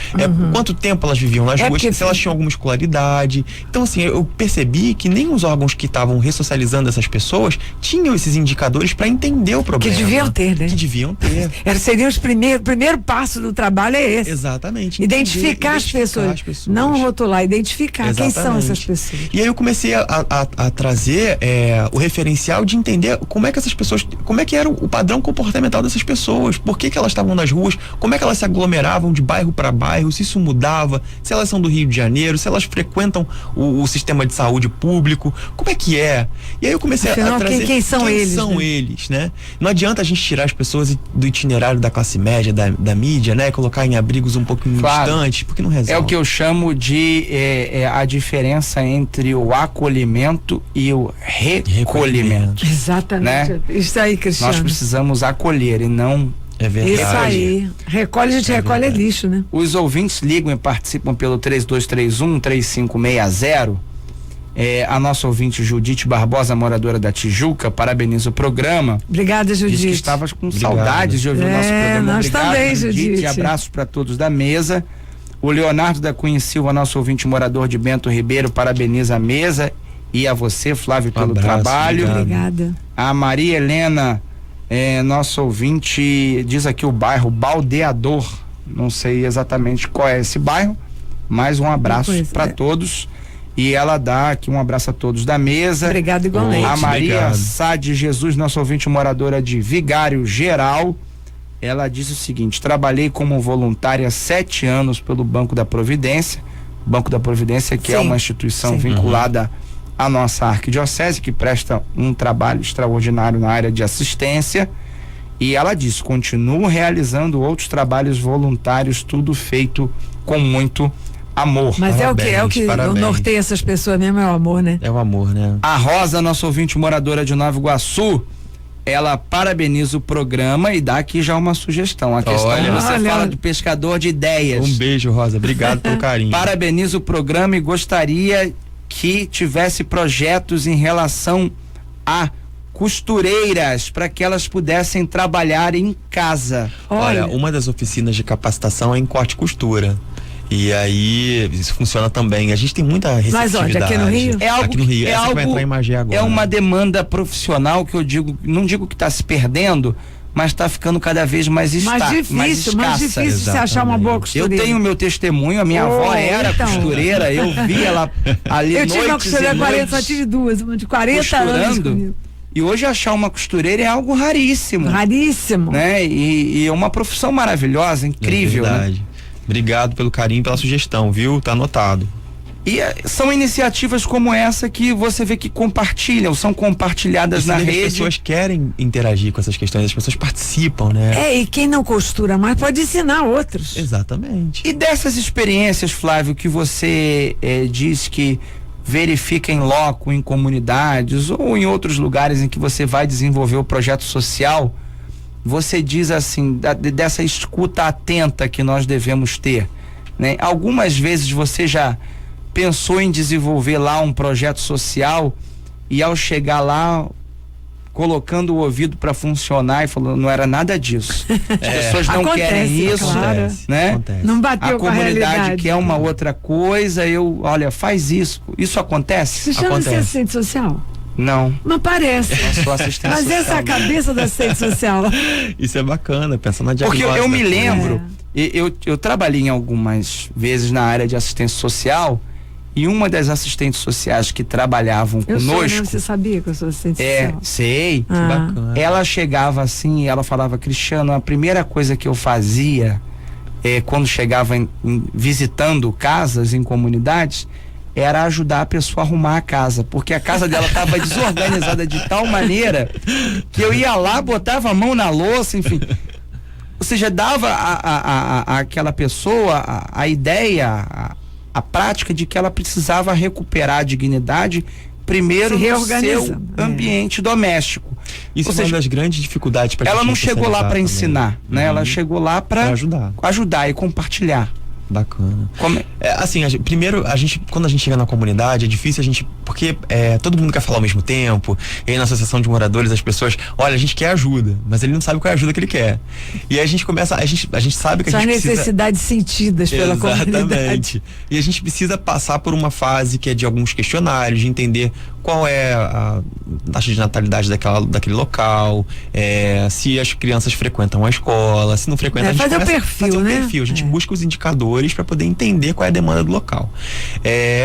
quanto tempo elas viviam nas ruas, se elas tinham alguma escolaridade. Então, assim, eu percebi que nem os órgãos que estavam ressocializando essas pessoas tinham esses indicadores para entender o problema. Que deviam ter, né? Que deviam ter. Seria o primeiro passo do trabalho é esse. Exatamente. Identificar as pessoas. Não rotular, identificar. Exatamente. Quem são essas pessoas. E aí eu comecei a trazer o referencial de entender como é que essas pessoas, como é que era o padrão comportamental dessas pessoas, por que elas estavam nas ruas, como é que elas se aglomeravam de bairro para bairro, se isso mudava, se elas são do Rio de Janeiro, se elas frequentam o sistema de saúde público, como é que é? E aí eu comecei a trazer quem são eles, né? Não adianta a gente tirar as pessoas do itinerário da classe média, da mídia, né? Colocar em abrigos um pouquinho distantes, porque não resolve. É o que eu chamo de a diferença entre o acolhimento e o recolhimento. Exatamente. Né? Isso aí, Cristiano. Nós precisamos acolher e não... É verdade. Isso aí. Recolhe, a gente recolhe lixo, né? Os ouvintes ligam e participam pelo 3231-3560. A nossa ouvinte Judite Barbosa, moradora da Tijuca, parabeniza o programa. Obrigada, Judite. Diz que estava com saudades de ouvir o nosso programa. Nós Obrigado, também, Judite. Abraços para todos da mesa. O Leonardo da Cunha Silva, nosso ouvinte morador de Bento Ribeiro, parabeniza a mesa e a você, Flávio, pelo trabalho. Obrigada. A Maria Helena, nosso ouvinte, diz aqui o bairro Baldeador. Não sei exatamente qual é esse bairro, mas um abraço para todos. E ela dá aqui um abraço a todos da mesa. Obrigado igualmente. A Maria Obrigado. Sá de Jesus, nosso ouvinte moradora de Vigário Geral, ela diz o seguinte: trabalhei como voluntária 7 anos pelo Banco da Providência. Banco da Providência, que é uma instituição vinculada à nossa arquidiocese, que presta um trabalho extraordinário na área de assistência. E ela diz: continuo realizando outros trabalhos voluntários, tudo feito com muito amor. Mas é o que norteia essas pessoas mesmo, é o amor, né? É o amor, né? A Rosa, nossa ouvinte moradora de Nova Iguaçu, ela parabeniza o programa e dá aqui já uma sugestão. A questão você fala do pescador de ideias. Um beijo, Rosa. Obrigado pelo carinho. Parabeniza o programa e gostaria que tivesse projetos em relação a costureiras, para que elas pudessem trabalhar em casa. Olha, uma das oficinas de capacitação é em corte e costura. E aí, isso funciona também. A gente tem muita receptividade. Mas onde? Aqui no Rio? Aqui no Rio. Essa que vai entrar em Magé agora. É uma demanda profissional que eu digo, não digo que está se perdendo, mas está ficando cada vez mais mais difícil você achar uma boa costureira. Eu tenho meu testemunho, a minha avó era costureira, eu vi ela ali eu tive uma costureira 40, só tive duas, uma de 40 anos comigo. E hoje achar uma costureira é algo raríssimo. Raríssimo. Né? E é uma profissão maravilhosa, incrível. É verdade. Né? Obrigado pelo carinho, pela sugestão, viu? Tá anotado. E são iniciativas como essa que você vê que compartilham, são compartilhadas na rede. As pessoas querem interagir com essas questões, as pessoas participam, né? E quem não costura mais pode ensinar outros. Exatamente. E dessas experiências, Flávio, que você diz que verifica em loco, em comunidades ou em outros lugares em que você vai desenvolver o projeto social, você diz assim, dessa escuta atenta que nós devemos ter, né? Algumas vezes você já pensou em desenvolver lá um projeto social e ao chegar lá, colocando o ouvido para funcionar e falando, não era nada disso. As pessoas não querem isso, claro. né? Acontece. Não bateu com a comunidade quer uma outra coisa, olha, faz isso. Isso acontece? Você chama de assistente social? Não. Não parece. Eu sou assistente Mas social. essa é a cabeça da assistente social. Isso é bacana, pensando na diagnóstica. Porque eu me lembro, eu trabalhei em algumas vezes na área de assistência social, e uma das assistentes sociais que trabalhavam conosco. Você sabia que eu sou assistente social? Sei. Bacana. Ela chegava assim e ela falava: Cristiano, a primeira coisa que eu fazia quando chegava visitando casas em comunidades era ajudar a pessoa a arrumar a casa, porque a casa dela estava desorganizada de tal maneira que eu ia lá, botava a mão na louça, enfim. Ou seja, dava àquela pessoa a ideia, a prática de que ela precisava recuperar a dignidade primeiro no seu ambiente doméstico. Isso Ou é seja, uma das grandes dificuldades para ela não chegou lá para ensinar, né? Ela chegou lá para ajudar e compartilhar. Bacana. Assim, primeiro, quando a gente chega na comunidade, é difícil a gente, porque todo mundo quer falar ao mesmo tempo, e aí na associação de moradores as pessoas, olha, a gente quer ajuda, mas ele não sabe qual é a ajuda que ele quer. E aí a gente começa, a gente sabe que São a gente precisa... necessidades sentidas pela comunidade. Exatamente. E a gente precisa passar por uma fase que é de alguns questionários, de entender qual é a taxa de natalidade daquele local, se as crianças frequentam a escola, se não frequentam, a gente fazer começa o perfil, a fazer né? o perfil, a gente busca os indicadores para poder entender qual é a demanda do local.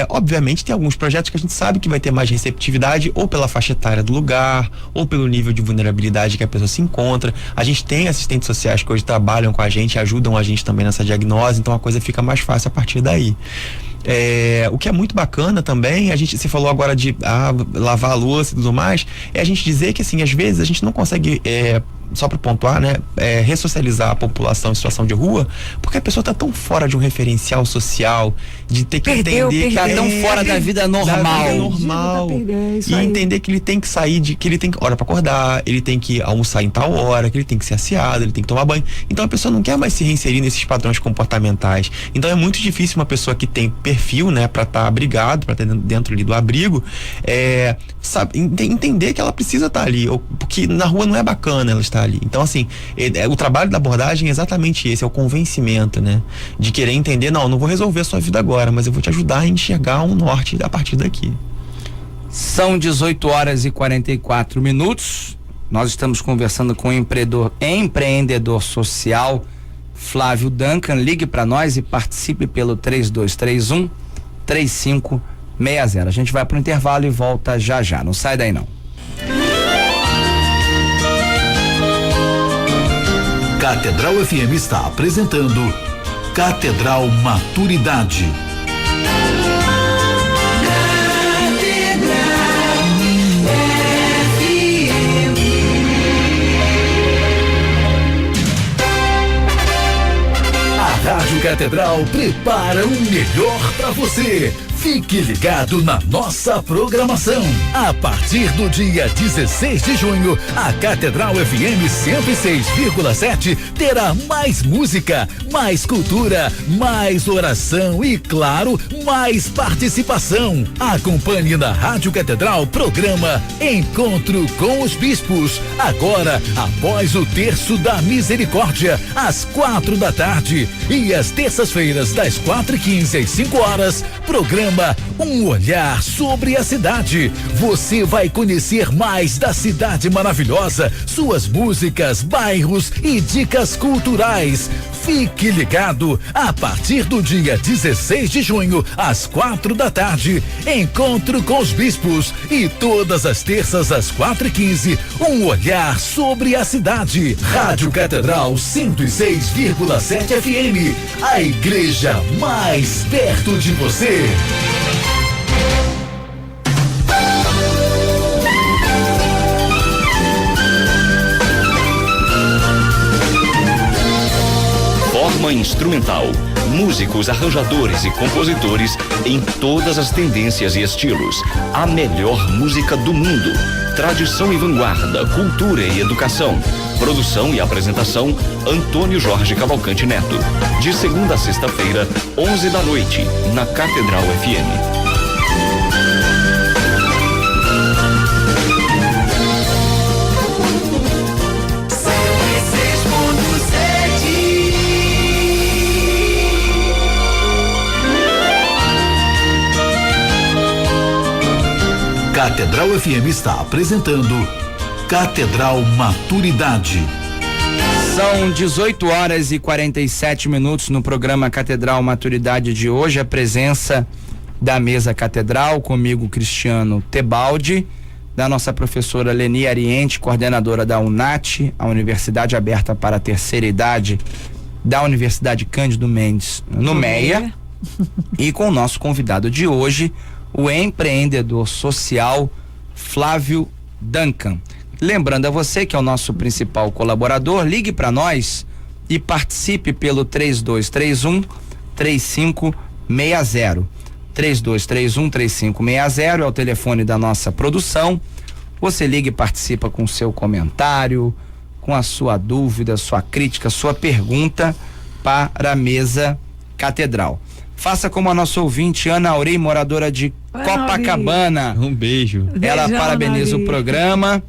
Obviamente tem alguns projetos que a gente sabe que vai ter mais receptividade, ou pela faixa etária do lugar, ou pelo nível de vulnerabilidade que a pessoa se encontra. A gente tem assistentes sociais que hoje trabalham com a gente, ajudam a gente também nessa diagnose, então a coisa fica mais fácil a partir daí. O que é muito bacana também, você falou agora de lavar a louça e tudo mais, é a gente dizer que, assim, às vezes a gente não consegue, só para pontuar, né, ressocializar a população em situação de rua, porque a pessoa tá tão fora de um referencial social, de ter que entender que tá tão fora da vida normal. E entender que ele tem que sair, que ele tem hora para acordar, ele tem que almoçar em tal hora, que ele tem que ser aseado, ele tem que tomar banho. Então a pessoa não quer mais se reinserir nesses padrões comportamentais. Então é muito difícil uma pessoa que tem perfil, né, para estar abrigado, para estar dentro ali do abrigo, entender que ela precisa estar ali, porque na rua não é bacana ela estar ali. Então, assim, o trabalho da abordagem é exatamente esse, é o convencimento, né, de querer entender, não vou resolver a sua vida agora, mas eu vou te ajudar a enxergar um norte a partir daqui. São 18h44. Nós estamos conversando com o empreendedor social Flávio Duncan. Ligue para nós e participe pelo 3231-3560. A gente vai para o intervalo e volta já. Não sai daí não. Catedral FM está apresentando Catedral Maturidade. A Rádio Catedral prepara o melhor para você. Fique ligado na nossa programação. A partir do dia 16 de junho, a Catedral FM 106,7 terá mais música, mais cultura, mais oração e, claro, mais participação. Acompanhe na Rádio Catedral o programa Encontro com os Bispos. Agora, após o Terço da Misericórdia, às 4 da tarde. E às terças-feiras, das 4h15 às 5 horas, programa Um Olhar sobre a Cidade. Você vai conhecer mais da cidade maravilhosa, suas músicas, bairros e dicas culturais. Fique ligado, a partir do dia 16 de junho, às 4 da tarde, Encontro com os Bispos. E todas as terças, às 4h15, Um Olhar sobre a Cidade. Rádio Catedral 106,7 FM. A igreja mais perto de você. Forma instrumental, músicos, arranjadores e compositores em todas as tendências e estilos. A melhor música do mundo. Tradição e vanguarda, cultura e educação. Produção e apresentação, Antônio Jorge Cavalcante Neto. De segunda a sexta-feira, 11 da noite, na Catedral FM. Catedral FM está apresentando Catedral Maturidade. São 18h47 no programa Catedral Maturidade de hoje. A presença da mesa Catedral, comigo Cristiano Tebaldi, da nossa professora Leni Ariente, coordenadora da UNAT, a Universidade Aberta para a Terceira Idade, da Universidade Cândido Mendes, no MEA, e com o nosso convidado de hoje, o empreendedor social Flávio Duncan. Lembrando a você que é o nosso principal colaborador, ligue para nós e participe pelo 3231-3560. 3231-3560 é o telefone da nossa produção. Você liga e participa com o seu comentário, com a sua dúvida, sua crítica, sua pergunta para a mesa Catedral. Faça como a nossa ouvinte Ana Aurei, moradora de Copacabana. Um beijo. Ela Beijão, parabeniza Ana o programa.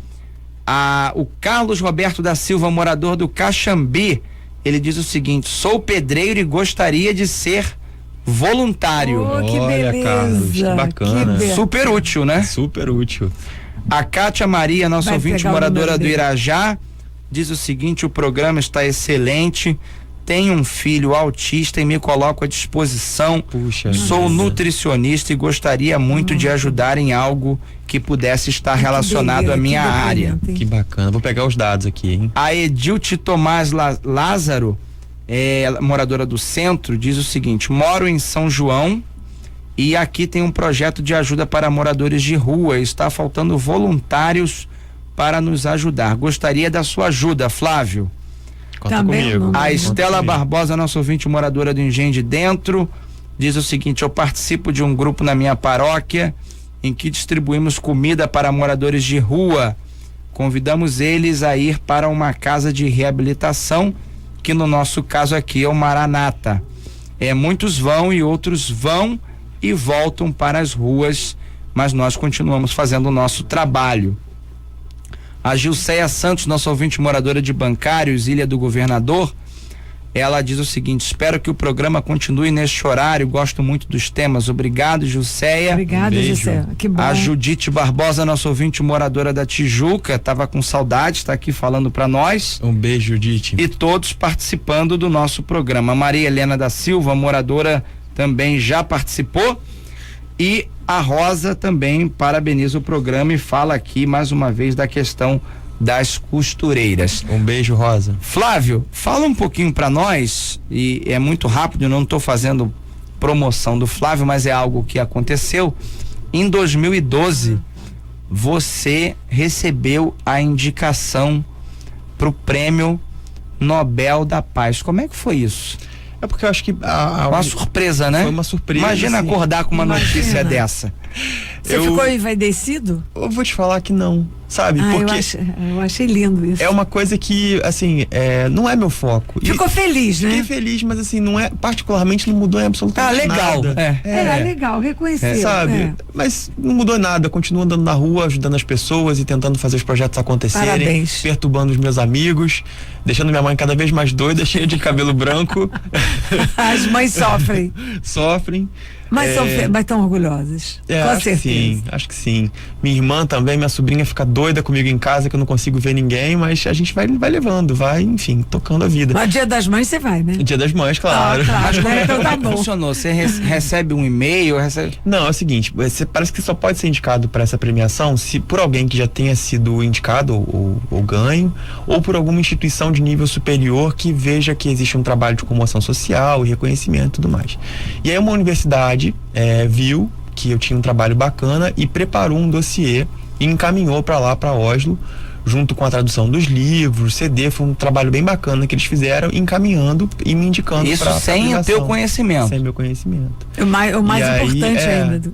O Carlos Roberto da Silva, morador do Caxambi, ele diz o seguinte: sou pedreiro e gostaria de ser voluntário. Oh, que Olha, beleza. Carlos, que bacana. Super útil, né? Super útil. A Kátia Maria, nossa Vai ouvinte pegar o moradora número do dele. Irajá, diz o seguinte: o programa está excelente, tenho um filho autista e me coloco à disposição. Puxa Sou vida. nutricionista e gostaria muito de ajudar em algo que pudesse estar relacionado à minha área. Que bacana. Vou pegar os dados aqui, hein? A Edilte Tomás Lázaro, moradora do centro, diz o seguinte: moro em São João e aqui tem um projeto de ajuda para moradores de rua. Está faltando voluntários para nos ajudar. Gostaria da sua ajuda, Flávio. Conta Também comigo. não. A Conta Estela comigo. Barbosa, nossa ouvinte moradora do Engenho de Dentro, diz o seguinte: eu participo de um grupo na minha paróquia em que distribuímos comida para moradores de rua. Convidamos eles a ir para uma casa de reabilitação, que no nosso caso aqui é o Maranata. Muitos vão e outros vão e voltam para as ruas, mas nós continuamos fazendo o nosso trabalho. A Gilceia Santos, nossa ouvinte moradora de Bancários, Ilha do Governador, ela diz o seguinte: espero que o programa continue neste horário, gosto muito dos temas. Obrigado, Gilceia. Obrigada, beijo. Gisele. Que bom. A Judite Barbosa, nossa ouvinte moradora da Tijuca, estava com saudade, está aqui falando para nós. Um beijo, Judite. E todos participando do nosso programa. Maria Helena da Silva, moradora, também já participou. E a Rosa também parabeniza o programa e fala aqui mais uma vez da questão das costureiras. Um beijo, Rosa. Flávio, fala um pouquinho para nós, e é muito rápido, eu não estou fazendo promoção do Flávio, mas é algo que aconteceu. Em 2012, você recebeu a indicação para o Prêmio Nobel da Paz. Como é que foi isso? É porque eu acho que Uma surpresa, né? Foi uma surpresa. Imagina assim. acordar com uma notícia Imagina. dessa. Você ficou envaidecido? Eu vou te falar que não, sabe? Porque Eu achei lindo isso. é uma coisa que, assim, não é meu foco. Ficou feliz, né? Fiquei feliz, mas assim, não é, particularmente não mudou em absolutamente legal. nada. Legal, reconhecer. Sabe? Mas não mudou nada, continuo andando na rua, ajudando as pessoas e tentando fazer os projetos acontecerem. Parabéns. Perturbando os meus amigos, deixando minha mãe cada vez mais doida, cheia de cabelo branco. As mães sofrem. Sofrem. Mas estão orgulhosas. Com acho certeza. que sim, acho que sim. Minha irmã também, minha sobrinha fica doida comigo em casa, que eu não consigo ver ninguém, mas a gente vai levando, vai, enfim, tocando a vida. Mas Dia das Mães você vai, né? Dia das Mães, claro. Mas como é, Então tá como é que bom. funcionou? Você recebe um e-mail? Não, é o seguinte, você parece que só pode ser indicado para essa premiação se por alguém que já tenha sido indicado ou ganho, ou por alguma instituição de nível superior que veja que existe um trabalho de comoção social e reconhecimento e tudo mais. E aí uma universidade viu que eu tinha um trabalho bacana e preparou um dossiê e encaminhou para lá, para Oslo, junto com a tradução dos livros, CD. Foi um trabalho bem bacana que eles fizeram, encaminhando e me indicando. Isso pra sem o aplicação. teu conhecimento. Sem meu conhecimento. O mais E aí, importante ainda.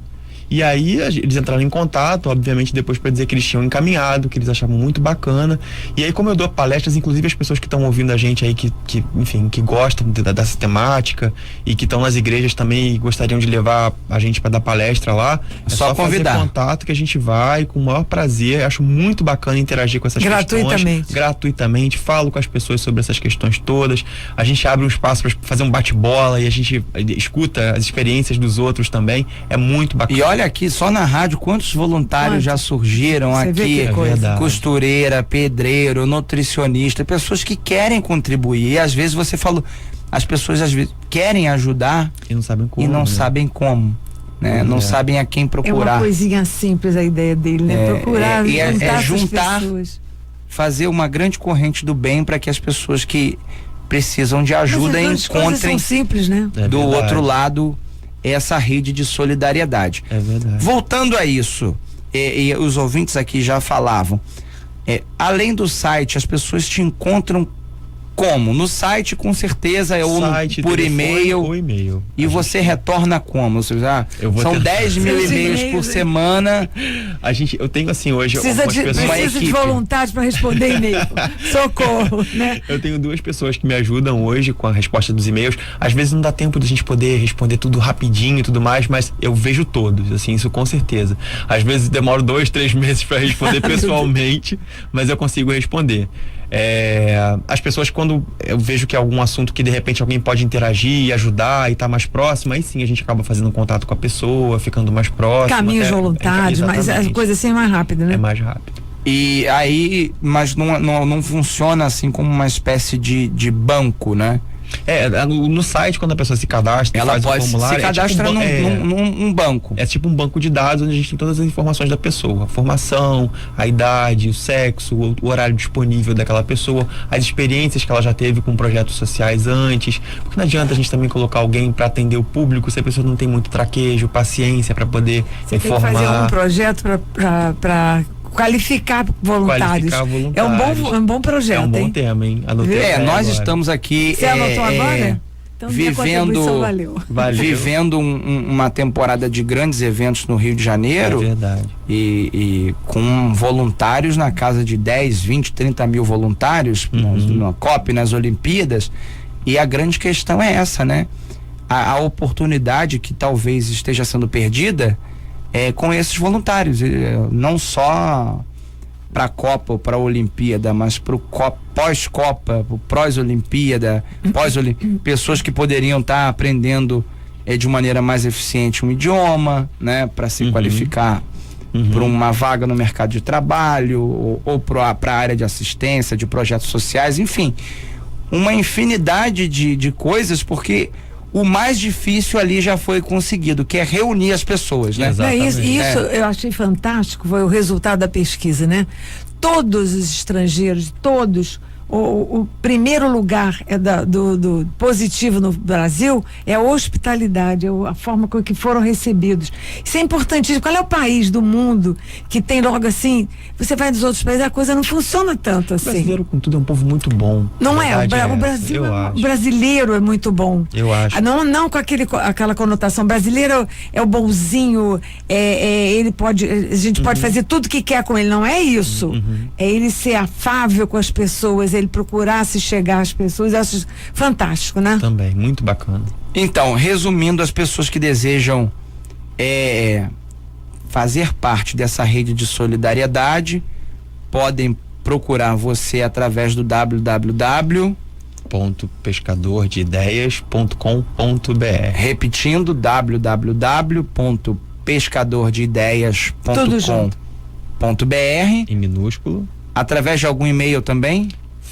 E aí eles entraram em contato, obviamente depois para dizer que eles tinham encaminhado, que eles achavam muito bacana. E aí, como eu dou palestras, inclusive as pessoas que estão ouvindo a gente aí, que enfim, que gostam dessa temática e que estão nas igrejas também e gostariam de levar a gente para dar palestra lá, é só convidar. fazer contato que a gente vai com o maior prazer. Eu acho muito bacana interagir com essas Gratuitamente. questões. Gratuitamente. Falo com as pessoas sobre essas questões todas. A gente abre um espaço para fazer um bate-bola e a gente escuta as experiências dos outros também. É muito bacana. E olha aqui, só na rádio, quantos voluntários já surgiram Você vê aqui? que coisa. Costureira, pedreiro, nutricionista, pessoas que querem contribuir. E às vezes você falou, as pessoas às vezes querem ajudar E não sabem como. e não né? sabem como, né? Não sabem a quem É uma procurar. coisinha simples a ideia dele, né? Procurar juntar juntar, essas pessoas. fazer uma grande corrente do bem para que as pessoas que precisam de ajuda Mas as coisas encontrem são simples, né? É do verdade. outro lado essa rede de solidariedade. É verdade. Voltando a isso, e os ouvintes aqui já falavam, além do site, as pessoas te encontram Como? No site, com certeza, ou Site, por telefone e-mail. ou e-mail. E você retorna como? São 10 mil e-mails por semana. Eu tenho assim hoje Precisa algumas pessoas. precisa de voluntários para responder e-mail. Socorro, né? Eu tenho 2 pessoas que me ajudam hoje com a resposta dos e-mails. Às vezes não dá tempo de a gente poder responder tudo rapidinho e tudo mais, mas eu vejo todos, assim, isso com certeza. Às vezes demoro 2, 3 meses para responder pessoalmente, mas eu consigo responder. As pessoas, quando eu vejo que é algum assunto que de repente alguém pode interagir e ajudar e tá mais próximo, aí sim a gente acaba fazendo contato com a pessoa, ficando mais próximo. Caminhos voluntários, mas a coisa assim é mais rápida, né? É mais rápido. E aí, mas não funciona assim como uma espécie de banco, né? No site, quando a pessoa se cadastra, ela faz pode o formulário, se cadastra num banco. É tipo um banco de dados onde a gente tem todas as informações da pessoa, a formação, a idade, o sexo, o horário disponível daquela pessoa, as experiências que ela já teve com projetos sociais antes, porque não adianta a gente também colocar alguém para atender o público se a pessoa não tem muito traquejo, paciência para poder informar. Tem que fazer um projeto para qualificar voluntários. É um bom projeto. É um bom tema, hein? Nós estamos aqui. Você anotou agora? Então, vivendo uma temporada de grandes eventos no Rio de Janeiro. É verdade. E com voluntários na casa de 10, 20, 30 mil voluntários na COP, nas Olimpíadas. E a grande questão é essa, né? A oportunidade que talvez esteja sendo perdida com esses voluntários, não só para a Copa ou para a Olimpíada, mas para o pós-Copa, pós-Olimpíada, pessoas que poderiam estar aprendendo de maneira mais eficiente um idioma, né, para se qualificar para uma vaga no mercado de trabalho ou para a área de assistência, de projetos sociais, enfim, uma infinidade de coisas, porque o mais difícil ali já foi conseguido, que é reunir as pessoas, né? Isso eu achei fantástico, foi o resultado da pesquisa, né? Todos os estrangeiros, todos, o primeiro lugar do positivo no Brasil é a hospitalidade, a forma com que foram recebidos. Isso é importantíssimo. Qual é o país do mundo que tem logo assim, você vai dos outros países, a coisa não funciona tanto assim. O brasileiro, contudo, é um povo muito bom. Não é? O Brasil, o brasileiro é muito bom. Eu acho. Não com aquela conotação. Brasileiro é o bonzinho, ele pode, a gente pode fazer tudo que quer com ele. Não é isso. É ele ser afável com as pessoas, ele procurar se chegar às pessoas. Eu acho fantástico, né? Também, muito bacana. Então, resumindo, as pessoas que desejam fazer parte dessa rede de solidariedade podem procurar você através do www.pescadordeideias.com.br. Repetindo, www.pescadordeideias.com.br. Em minúsculo. Através de algum e-mail também?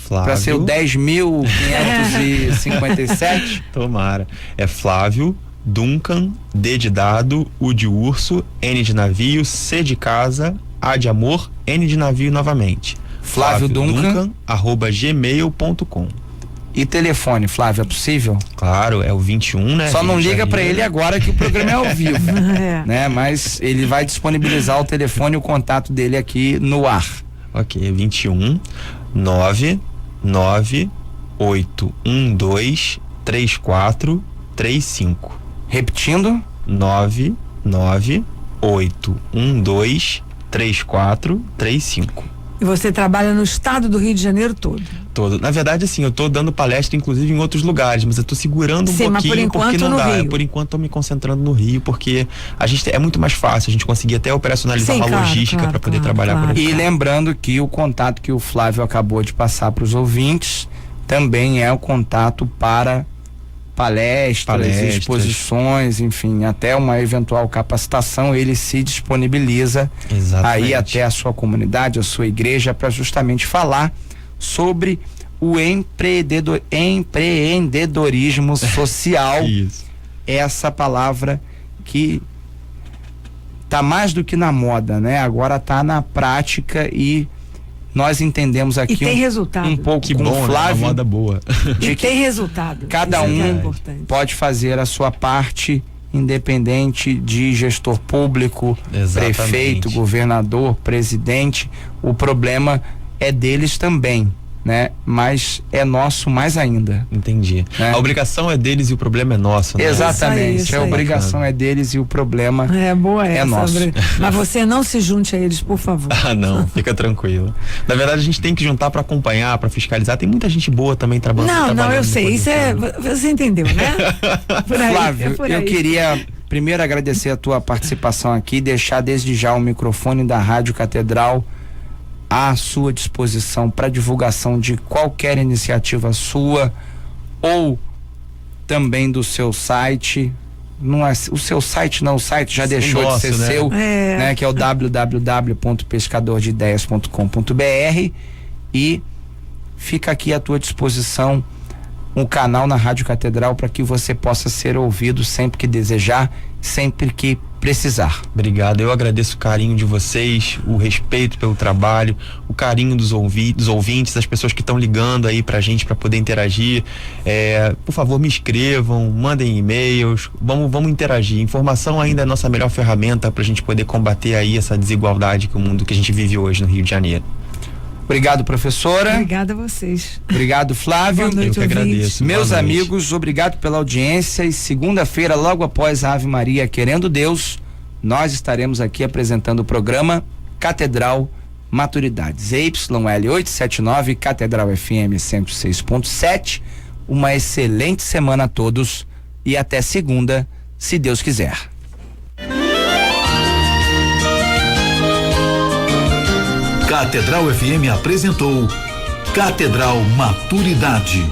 Para ser o 10.557? Tomara. É Flávio Duncan, D de dado, U de urso, N de navio, C de casa, A de amor, N de navio novamente. Flávio Duncan @gmail.com. E telefone, Flávio, é possível? Claro, é o 21, né? Só não liga para ele agora que o programa é ao vivo, né? Mas ele vai disponibilizar o telefone e o contato dele aqui no ar. Ok, 21 99812 3435. Repetindo? 99812 3435. E você trabalha no estado do Rio de Janeiro todo? Todo. Na verdade, assim, eu tô dando palestra, inclusive, em outros lugares, mas eu tô segurando um pouquinho, porque não dá. Rio. Por enquanto, tô me concentrando no Rio, porque é muito mais fácil, a gente conseguir até operacionalizar uma logística para poder trabalhar por aqui. E lembrando que o contato que o Flávio acabou de passar para os ouvintes também é o contato para palestras, exposições, enfim, até uma eventual capacitação, ele se disponibiliza aí até a sua comunidade, a sua igreja, para justamente falar sobre o empreendedorismo social. Isso. Essa palavra que tá mais do que na moda, né? Agora tá na prática e nós entendemos aqui tem resultado. Um pouco que com bom, o Flávio. Uma moda boa. E tem resultado. Cada pode fazer a sua parte, independente de gestor público, prefeito, governador, presidente. O problema é deles também, né? Mas é nosso mais ainda. Entendi. Né? A obrigação é deles e o problema é nosso, né? Exatamente. Isso aí. A obrigação é deles e o problema Boa é essa. nosso. Mas você não se junte a eles, por favor. Ah, não, fica tranquilo. Na verdade, a gente tem que juntar para acompanhar, para fiscalisar. Tem muita gente boa também trabalhando. Não, eu sei. Isso você entendeu, né? Por aí, Flávio, por aí. eu queria primeiro agradecer a tua participação aqui, deixar desde já o microfone da Rádio Catedral à sua disposição para divulgação de qualquer iniciativa sua ou também do seu site. Não é, o seu site não, o site já deixou de ser seu, né? Que é o www.pescadordeideas.com.br, e fica aqui à tua disposição um canal na Rádio Catedral para que você possa ser ouvido sempre que desejar, sempre que precisar. Obrigado, eu agradeço o carinho de vocês, o respeito pelo trabalho, o carinho dos ouvintes, das pessoas que estão ligando aí pra gente para poder interagir. Por favor, me escrevam, mandem e-mails, vamos interagir. Informação ainda é a nossa melhor ferramenta pra gente poder combater aí essa desigualdade que o mundo que a gente vive hoje no Rio de Janeiro. Obrigado, professora. Obrigada a vocês. Obrigado, Flávio. Boa noite, eu que agradeço. Meus Boa noite. amigos, obrigado pela audiência, e segunda-feira, logo após a Ave Maria, querendo Deus, nós estaremos aqui apresentando o programa Catedral Maturidades. EYL 879, Catedral FM 106.7. Uma excelente semana a todos e até segunda, se Deus quiser. Catedral FM apresentou Catedral Maturidade.